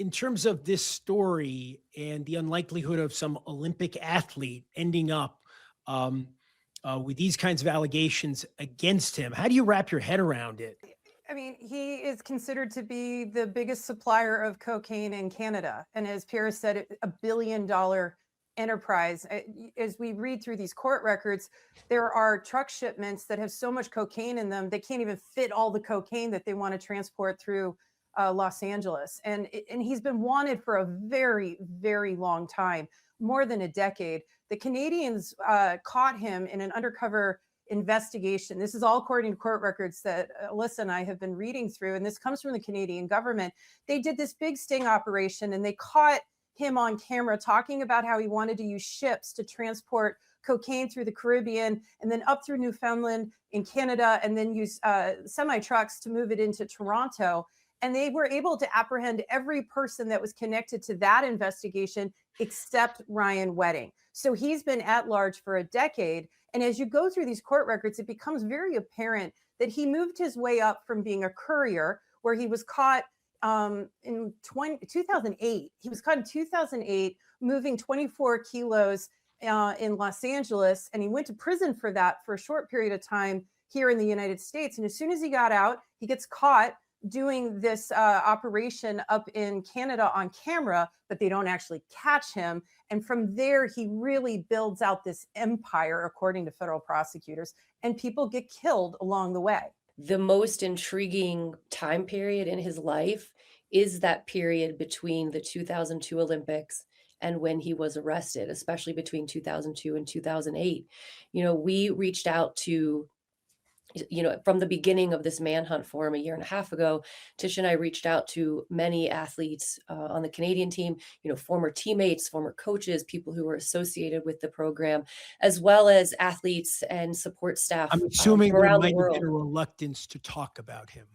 in terms of this story and the unlikelihood of some Olympic athlete ending up um, with these kinds of allegations against him, how do you wrap your head around it? I mean, he is considered to be the biggest supplier of cocaine in Canada. And as Pierre said, $1 billion enterprise. As we read through these court records, there are truck shipments that have so much cocaine in them, they can't even fit all the cocaine that they want to transport through Los Angeles. And he's been wanted for a very, very long time, more than a decade. The Canadians caught him in an undercover investigation. This is all according to court records that Alyssa and I have been reading through, and this comes from the Canadian government. They did this big sting operation, and they caught him on camera talking about how he wanted to use ships to transport cocaine through the Caribbean and then up through Newfoundland in Canada, and then use semi trucks to move it into Toronto. And they were able to apprehend every person that was connected to that investigation except Ryan Wedding. So he's been at large for a decade. And as you go through these court records, it becomes very apparent that he moved his way up from being a courier, where he was caught in 2008. He was caught in 2008 moving 24 kilos in Los Angeles. And he went to prison for that for a short period of time here in the United States. And as soon as he got out, he gets caught doing this operation up in Canada on camera, but they don't actually catch him. And from there, he really builds out this empire, according to federal prosecutors, and people get killed along the way. The most intriguing time period in his life is that period between the 2002 Olympics and when he was arrested, especially between 2002 and 2008. We reached out to, from the beginning of this manhunt for him a year and a half ago, Tish and I reached out to many athletes on the Canadian team, former teammates, former coaches, people who were associated with the program, as well as athletes and support staff I'm assuming from there around might the have world. been a reluctance to talk about him.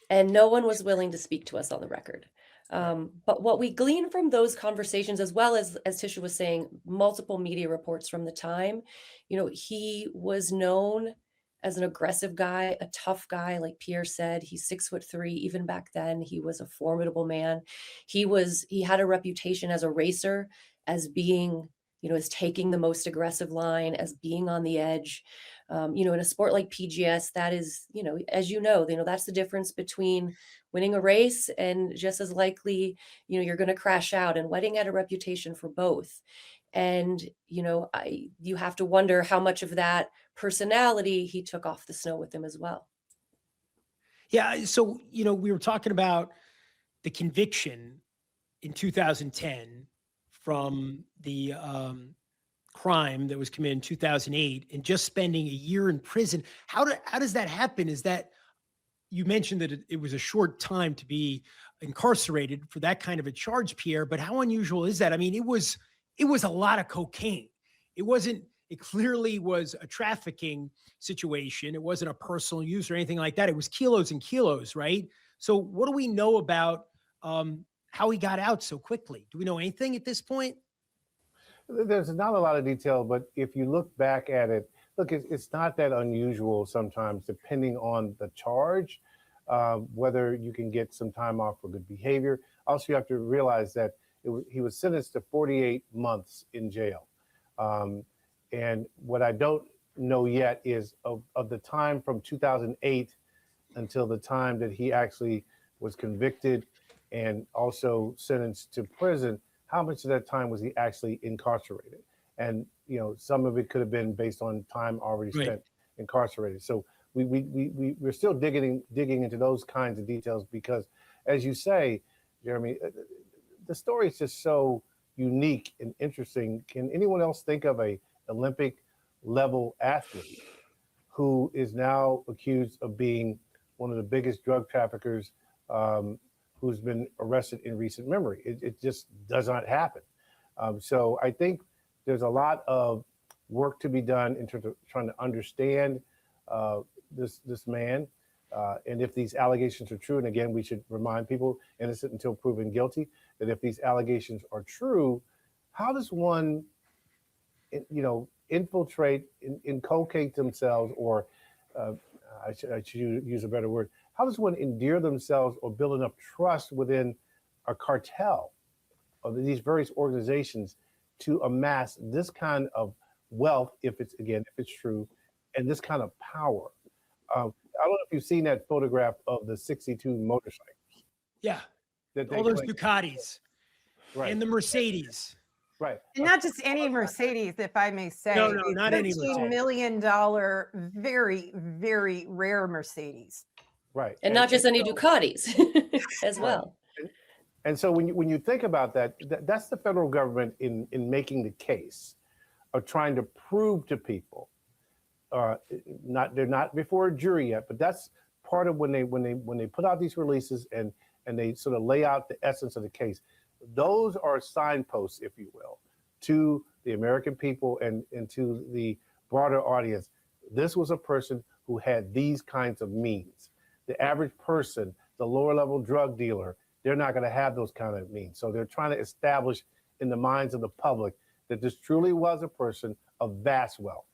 And no one was willing to speak to us on the record. But what we gleaned from those conversations, as well as Tisha was saying, multiple media reports from the time, he was known as an aggressive guy, a tough guy. Like Pierre said, he's 6'3". Even back then, he was a formidable man. He had a reputation as a racer, as being, as taking the most aggressive line, as being on the edge. In a sport like PGS, that is, as that's the difference between winning a race and just as likely, you're going to crash out. And Wedding had a reputation for both. And, you have to wonder how much of that personality he took off the snow with him as well. Yeah. So, we were talking about the conviction in 2010 from the crime that was committed in 2008 and just spending a year in prison. How does that happen? Is that, you mentioned that it was a short time to be incarcerated for that kind of a charge, Pierre, but how unusual is that? I mean, it was a lot of cocaine. It clearly was a trafficking situation. It wasn't a personal use or anything like that. It was kilos and kilos, right? So what do we know about how he got out so quickly? Do we know anything at this point? There's not a lot of detail, but if you look back at it, it's not that unusual sometimes, depending on the charge, whether you can get some time off for good behavior. Also, you have to realize that he was sentenced to 48 months in jail. And what I don't know yet is of the time from 2008 until the time that he actually was convicted and also sentenced to prison, how much of that time was he actually incarcerated? And, some of it could have been based on time already spent incarcerated. So we're still digging into those kinds of details because, as you say, Jeremy, the story is just so unique and interesting. Can anyone else think of a Olympic level athlete who is now accused of being one of the biggest drug traffickers who's been arrested in recent memory? It just does not happen. So I think there's a lot of work to be done in terms of trying to understand this man. And if these allegations are true, and again, we should remind people, innocent until proven guilty, that if these allegations are true, how does one, infiltrate, inculcate themselves, or I should use a better word, how does one endear themselves or build enough trust within a cartel of these various organizations to amass this kind of wealth, if it's true, and this kind of power. I don't know if you've seen that photograph of the 62 motorcycles. Yeah. That All those claim. Ducatis Right. and the Mercedes. Right. And not just any Mercedes, if I may say. No, no, a not any $13 Mercedes. million, very, very rare Mercedes. Right. And not just any so- Ducatis as Right. well. And so when you think about that, that's the federal government in making the case of trying to prove to people, they're not before a jury yet, but that's part of when they put out these releases and they sort of lay out the essence of the case. Those are signposts, if you will, to the American people and to the broader audience. This was a person who had these kinds of means. The average person, the lower level drug dealer, they're not going to have those kind of means. So they're trying to establish in the minds of the public that this truly was a person of vast wealth.